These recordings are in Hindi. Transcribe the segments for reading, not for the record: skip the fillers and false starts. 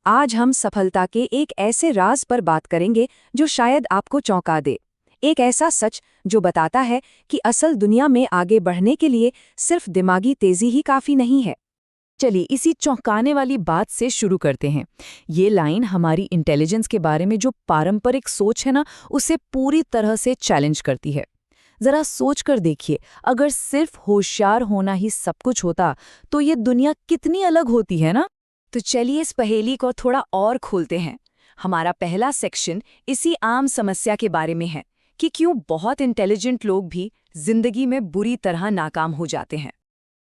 आज हम सफलता के एक ऐसे राज पर बात करेंगे जो शायद आपको चौंका दे। एक ऐसा सच जो बताता है कि असल दुनिया में आगे बढ़ने के लिए सिर्फ दिमागी तेजी ही काफी नहीं है। चलिए इसी चौंकाने वाली बात से शुरू करते हैं। ये लाइन हमारी इंटेलिजेंस के बारे में जो पारंपरिक सोच है ना, उसे पूरी तरह से चैलेंज करती है। जरा सोच कर देखिए, अगर सिर्फ होशियार होना ही सब कुछ होता तो ये दुनिया कितनी अलग होती है ना। तो चलिए इस पहेली को थोड़ा और खोलते हैं। हमारा पहला सेक्शन इसी आम समस्या के बारे में है कि क्यों बहुत इंटेलिजेंट लोग भी जिंदगी में बुरी तरह नाकाम हो जाते हैं।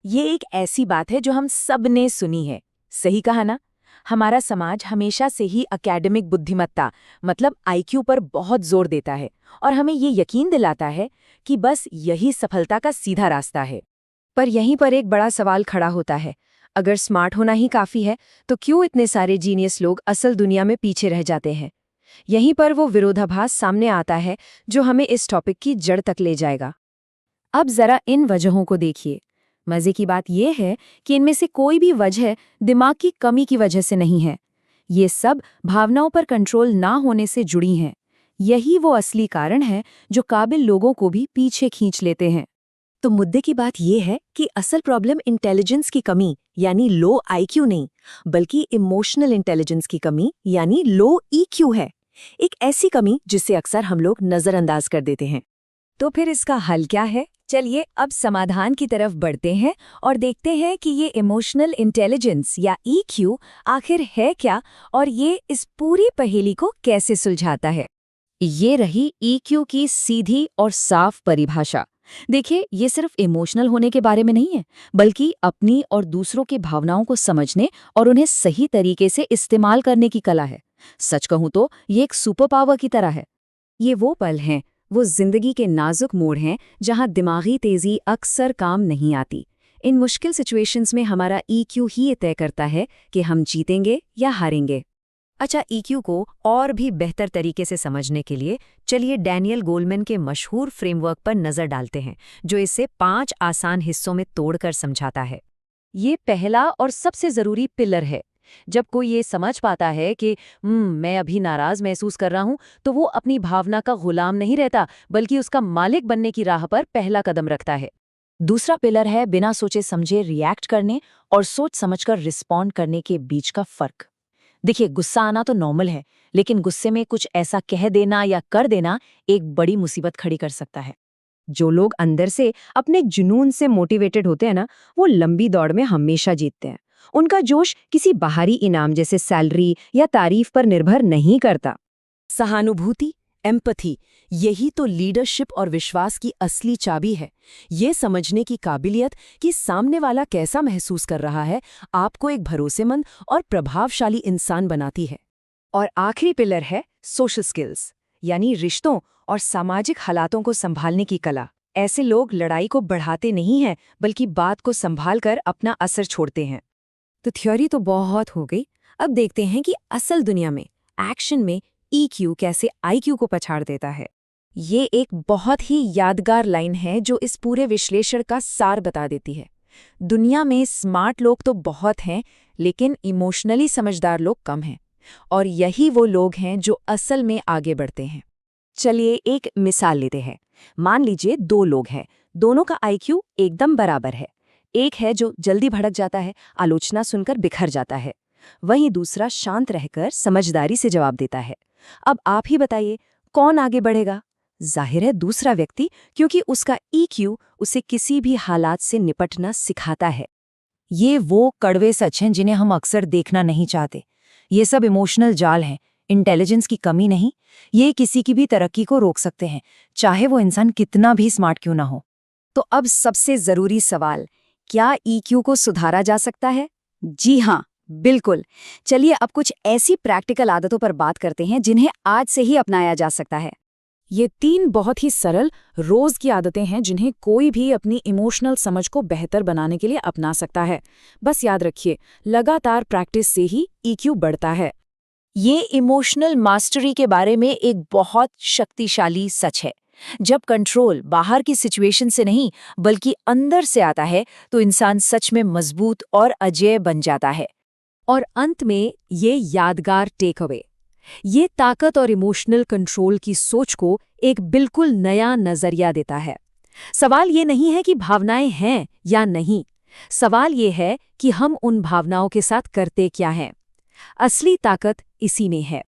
ये एक ऐसी बात है जो हम सब ने सुनी है। सही कहा ना। हमारा समाज हमेशा से ही एकेडमिक बुद्धिमत्ता मतलब आईक्यू पर बहुत जोर देता है और हमें ये यकीन दिलाता है कि बस यही सफलता का सीधा रास्ता है। पर यहीं पर एक बड़ा सवाल खड़ा होता है। अगर स्मार्ट होना ही काफी है तो क्यों इतने सारे जीनियस लोग असल दुनिया में पीछे रह जाते हैं। यहीं पर वो विरोधाभास सामने आता है जो हमें इस टॉपिक की जड़ तक ले जाएगा। अब जरा इन वजहों को देखिए। मजे की बात यह है कि इनमें से कोई भी वजह दिमाग की कमी की वजह से नहीं है। ये सब भावनाओं पर कंट्रोल ना होने से जुड़ी हैं। यही वो असली कारण है जो काबिल लोगों को भी पीछे खींच लेते हैं। तो मुद्दे की बात यह है कि असल प्रॉब्लम इंटेलिजेंस की कमी यानी लो आईक्यू नहीं, बल्कि इमोशनल इंटेलिजेंस की कमी यानी लो ईक्यू है। एक ऐसी कमी जिसे अक्सर हम लोग नजरअंदाज कर देते हैं। तो फिर इसका हल क्या है? चलिए अब समाधान की तरफ बढ़ते हैं और देखते हैं कि ये इमोशनल इंटेलिजेंस या ईक्यू आखिर है क्या और ये इस पूरी पहेली को कैसे सुलझाता है। ये रही ईक्यू की सीधी और साफ परिभाषा। देखिए, ये सिर्फ इमोशनल होने के बारे में नहीं है, बल्कि अपनी और दूसरों की भावनाओं को समझने और उन्हें सही तरीके से इस्तेमाल करने की कला है। सच कहूं तो ये एक सुपर पावर की तरह है। ये वो पल हैं, वो जिंदगी के नाजुक मोड़ हैं जहां दिमागी तेजी अक्सर काम नहीं आती। इन मुश्किल सिचुएशंस में हमारा ईक्यू ही ये तय करता है कि हम जीतेंगे या हारेंगे। अच्छा, ईक्यू को और भी बेहतर तरीके से समझने के लिए चलिए डैनियल गोलमैन के मशहूर फ्रेमवर्क पर नजर डालते हैं, जो इसे 5 आसान हिस्सों में तोड़कर समझाता है। ये पहला और सबसे जरूरी पिलर है। जब कोई ये समझ पाता है कि मैं अभी नाराज महसूस कर रहा हूं, तो वो अपनी भावना का गुलाम नहीं रहता, बल्कि उसका मालिक बनने की राह पर पहला कदम रखता है। दूसरा पिलर है बिना सोचे समझे रिएक्ट करने और सोच समझकर रिस्पॉन्ड करने के बीच का फर्क। देखिए, गुस्सा आना तो नॉर्मल है, लेकिन गुस्से में कुछ ऐसा कह देना या कर देना एक बड़ी मुसीबत खड़ी कर सकता है। जो लोग अंदर से अपने जुनून से मोटिवेटेड होते हैं ना, वो लंबी दौड़ में हमेशा जीतते हैं। उनका जोश किसी बाहरी इनाम जैसे सैलरी या तारीफ पर निर्भर नहीं करता। सहानुभूति, एम्पैथी, यही तो लीडरशिप और विश्वास की असली चाबी है। ये समझने की काबिलियत कि सामने वाला कैसा महसूस कर रहा है, आपको एक भरोसेमंद और प्रभावशाली इंसान बनाती है। और आखिरी पिलर है सोशल स्किल्स, यानी रिश्तों और सामाजिक हालातों को संभालने की कला। ऐसे लोग लड़ाई को बढ़ाते नहीं हैं, बल्कि बात को संभालकर अपना असर छोड़ते हैं। तो थ्योरी तो बहुत हो गई। अब देखते हैं कि असल दुनिया में, एक्शन में ईक्यू कैसे आईक्यू को पछाड़ देता है। ये एक बहुत ही यादगार लाइन है जो इस पूरे विश्लेषण का सार बता देती है। दुनिया में स्मार्ट लोग तो बहुत हैं, लेकिन इमोशनली समझदार लोग कम हैं। और यही वो लोग हैं जो असल में आगे बढ़ते हैं। चलिए एक मिसाल लेते हैं। मान लीजिए 2 लोग हैं, दोनों का आईक्यू एकदम बराबर है। एक है जो जल्दी भड़क जाता है, आलोचना सुनकर बिखर जाता है। वहीं दूसरा शांत रहकर समझदारी से जवाब देता है। अब आप ही बताइए, कौन आगे बढ़ेगा? जाहिर है दूसरा व्यक्ति, क्योंकि उसका ईक्यू उसे किसी भी हालात से निपटना सिखाता है। ये वो कड़वे सच हैं जिन्हें हम अक्सर देखना नहीं चाहते। ये सब इमोशनल जाल हैं, इंटेलिजेंस की कमी नहीं। ये किसी की भी तरक्की को रोक सकते हैं, चाहे वो इंसान कितना भी स्मार्ट क्यों ना हो। तो अब सबसे जरूरी सवाल, क्या ईक्यू को सुधारा जा सकता है? जी हाँ, बिल्कुल। चलिए अब कुछ ऐसी प्रैक्टिकल आदतों पर बात करते हैं जिन्हें आज से ही अपनाया जा सकता है। ये 3 बहुत ही सरल रोज की आदतें हैं जिन्हें कोई भी अपनी इमोशनल समझ को बेहतर बनाने के लिए अपना सकता है। बस याद रखिए, लगातार प्रैक्टिस से ही ईक्यू बढ़ता है। ये इमोशनल मास्टरी के बारे में एक बहुत शक्तिशाली सच है। जब कंट्रोल बाहर की सिचुएशन से नहीं, बल्कि अंदर से आता है, तो इंसान सच में मजबूत और अजेय बन जाता है। और अंत में ये यादगार टेक अवे। ये ताकत और इमोशनल कंट्रोल की सोच को एक बिल्कुल नया नजरिया देता है। सवाल ये नहीं है कि भावनाएं हैं या नहीं, सवाल ये है कि हम उन भावनाओं के साथ करते क्या हैं। असली ताकत इसी में है।